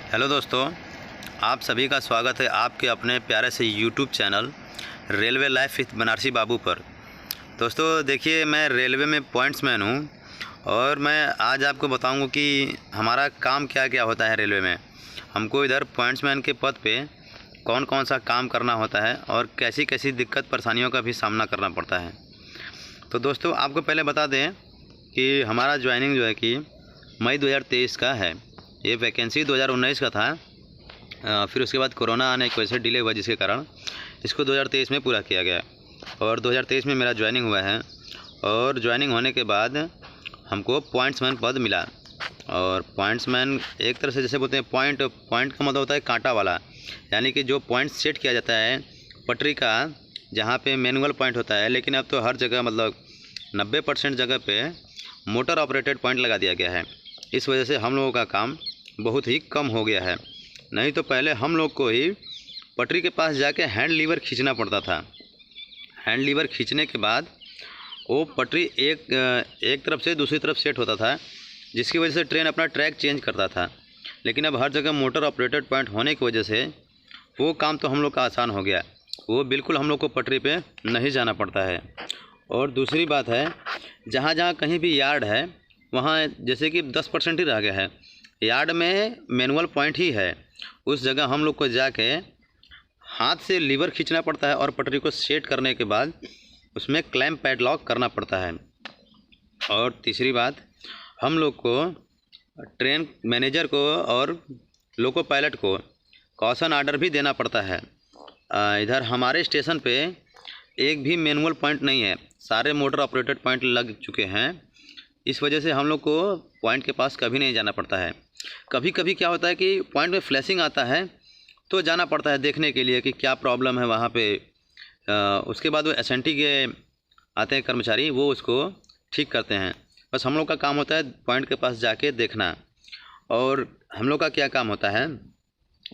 Hello दोस्तों, आप सभी का स्वागत है आपके अपने प्यारे से YouTube channel railway life with Banarasi Babu पर। दोस्तों देखिए, मैं रेलवे में पॉइंट्समैन हूँ और मैं आज आपको बताऊँगा कि हमारा काम क्या क्या होता है रेलवे में। हमको इधर पॉइंट्समैन के पद पे कौन कौन सा काम करना होता है और कैसी कैसी दिक्कत परेशानियों का भी सामना करना पड़ता है। तो दोस्तों आपको पहले बता दें कि हमारा ज्वाइनिंग जो है कि मई 2023 का है। ये वैकेंसी 2019 का था, फिर उसके बाद कोरोना आने की वजह से डिले हुआ, जिसके कारण इसको 2023 में पूरा किया गया और 2023 में मेरा ज्वाइनिंग हुआ है। और ज्वाइनिंग होने के बाद हमको पॉइंट्समैन पद मिला। और पॉइंट्समैन एक तरह से जैसे बोलते हैं, पॉइंट का मतलब होता है कांटा वाला, यानी कि जो पॉइंट सेट किया जाता है पटरी का, जहाँ पे मैनुअल पॉइंट होता है, लेकिन अब तो हर जगह मतलब 90% जगह पे मोटर ऑपरेटेड पॉइंट लगा दिया गया है। इस वजह से हम लोगों का काम बहुत ही कम हो गया है। नहीं तो पहले हम लोग को ही पटरी के पास जाके हैंड लीवर खींचना पड़ता था। हैंड लीवर खींचने के बाद वो पटरी एक तरफ से दूसरी तरफ सेट होता था, जिसकी वजह से ट्रेन अपना ट्रैक चेंज करता था। लेकिन अब हर जगह मोटर ऑपरेटेड पॉइंट होने की वजह से वो काम तो हम लोग का आसान हो गया। वो बिल्कुल हम लोग को पटरी पे नहीं जाना पड़ता है। और दूसरी बात है, जहाँ जहाँ कहीं भी यार्ड है वहाँ जैसे कि 10% ही रह गया है, यार्ड में मैनुअल पॉइंट ही है, उस जगह हम लोग को जाके हाथ से लीवर खींचना पड़ता है और पटरी को सेट करने के बाद उसमें क्लैंप पैडलॉक करना पड़ता है। और तीसरी बात, हम लोग को ट्रेन मैनेजर को और लोको पायलट को कॉशन आर्डर भी देना पड़ता है। इधर हमारे स्टेशन पे एक भी मैनुअल पॉइंट नहीं है, सारे मोटर ऑपरेटेड पॉइंट लग चुके हैं। इस वजह से हम लोग को पॉइंट के पास कभी नहीं जाना पड़ता है। कभी कभी क्या होता है कि पॉइंट में फ्लैशिंग आता है तो जाना पड़ता है देखने के लिए कि क्या प्रॉब्लम है वहाँ पे। उसके बाद वो एसएनटी के आते हैं कर्मचारी, वो उसको ठीक करते हैं। बस हम लोग का काम होता है पॉइंट के पास जाके देखना। और हम लोग का क्या काम होता है,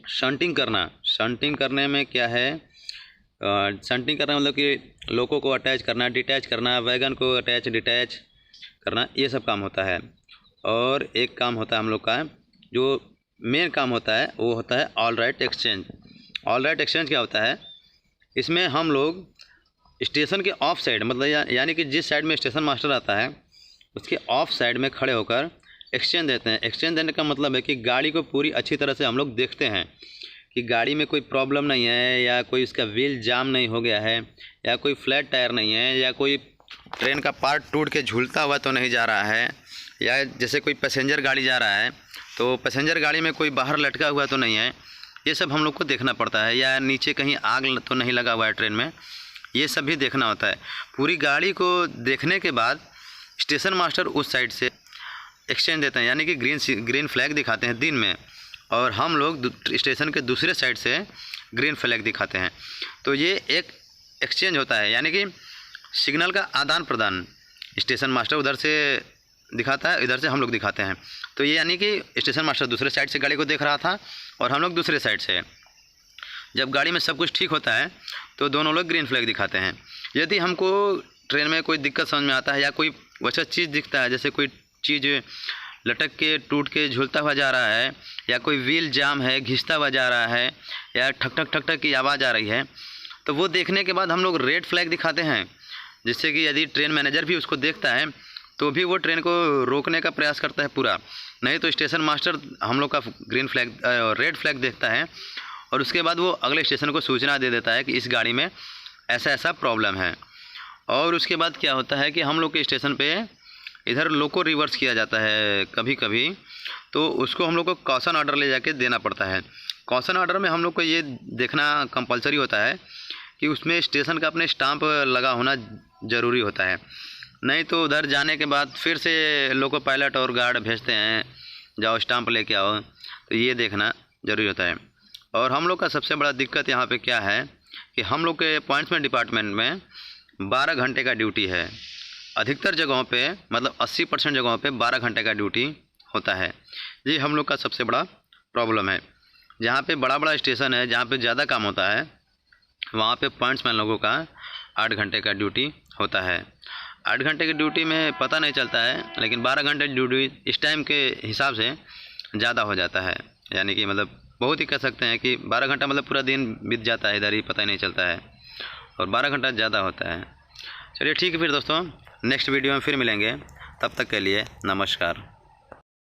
शंटिंग करना। शंटिंग करने में क्या है, शंटिंग करना मतलब कि लोको को अटैच करना, डिटैच करना, वैगन को अटैच डिटैच करना, ये सब काम होता है। और एक काम होता है हम लोग का, जो मेन काम होता है वो होता है all right exchange. All right exchange क्या होता है, इसमें हम लोग स्टेशन के ऑफ साइड मतलब यानी कि जिस साइड में स्टेशन मास्टर आता है उसके ऑफ साइड में खड़े होकर एक्सचेंज देते हैं। एक्सचेंज देने का मतलब है कि गाड़ी को पूरी अच्छी तरह से हम लोग देखते हैं कि गाड़ी में कोई प्रॉब्लम नहीं है, या कोई इसका व्हील जाम नहीं हो गया है, या कोई फ्लैट टायर नहीं है, या कोई ट्रेन का पार्ट टूट के झूलता हुआ तो नहीं जा रहा है, या जैसे कोई पैसेंजर गाड़ी जा रहा है तो पैसेंजर गाड़ी में कोई बाहर लटका हुआ तो नहीं है। ये सब हम लोग को देखना पड़ता है। या नीचे कहीं आग तो नहीं लगा हुआ है ट्रेन में, ये सब भी देखना होता है। पूरी गाड़ी को देखने के बाद स्टेशन मास्टर उस साइड से एक्सचेंज देते हैं, यानी कि ग्रीन फ्लैग दिखाते हैं दिन में, और हम लोग स्टेशन के दूसरे साइड से ग्रीन फ्लैग दिखाते हैं। तो ये एक एक्सचेंज होता है, यानी कि सिग्नल का आदान प्रदान। स्टेशन मास्टर उधर से दिखाता है, इधर से हम लोग दिखाते हैं। तो ये यानी कि स्टेशन मास्टर दूसरे साइड से गाड़ी को देख रहा था और हम लोग दूसरे साइड से। जब गाड़ी में सब कुछ ठीक होता है तो दोनों लोग ग्रीन फ्लैग दिखाते हैं। यदि हमको ट्रेन में कोई दिक्कत समझ में आता है, या कोई वैसा चीज़ दिखता है, जैसे कोई चीज़ लटक के टूट के झूलता हुआ जा रहा है, या कोई व्हील जाम है घिसता हुआ जा रहा है, या ठक ठक ठक ठक की आवाज़ आ रही है, तो वो देखने के बाद हम लोग रेड फ्लैग दिखाते हैं, जिससे कि यदि ट्रेन मैनेजर भी उसको देखता है तो भी वो ट्रेन को रोकने का प्रयास करता है पूरा। नहीं तो स्टेशन मास्टर हम लोग का रेड फ्लैग देखता है और उसके बाद वो अगले स्टेशन को सूचना दे देता है कि इस गाड़ी में ऐसा ऐसा प्रॉब्लम है। और उसके बाद क्या होता है कि हम लोग के स्टेशन पे इधर लोको रिवर्स किया जाता है कभी कभी, तो उसको हम लोग को कॉशन ऑर्डर ले जाके देना पड़ता है। कॉशन ऑर्डर में हम लोग को ये देखना कंपलसरी होता है कि उसमें स्टेशन का अपने स्टाम्प लगा होना ज़रूरी होता है। नहीं तो उधर जाने के बाद फिर से लोको पायलट और गार्ड भेजते हैं, जाओ स्टाम्प लेके आओ, तो ये देखना ज़रूरी होता है। और हम लोग का सबसे बड़ा दिक्कत यहाँ पे क्या है कि हम लोग के पॉइंट्समैन डिपार्टमेंट में 12 घंटे का ड्यूटी है। अधिकतर जगहों पे मतलब 80% जगहों पे 12 घंटे का ड्यूटी होता है। ये हम लोग का सबसे बड़ा प्रॉब्लम है। जहाँ पे बड़ा बड़ा स्टेशन है, जहाँ पे ज़्यादा काम होता है, वहाँ पे पॉइंट्समैन लोगों का 8 घंटे का ड्यूटी होता है। 8 घंटे की ड्यूटी में पता नहीं चलता है, लेकिन 12 घंटे ड्यूटी इस टाइम के हिसाब से ज़्यादा हो जाता है। यानी कि मतलब बहुत ही कह सकते हैं कि 12 घंटा मतलब पूरा दिन बीत जाता है, इधर ही पता ही नहीं चलता है, और 12 घंटा ज़्यादा होता है। चलिए ठीक है फिर दोस्तों, नेक्स्ट वीडियो में फिर मिलेंगे, तब तक के लिए नमस्कार।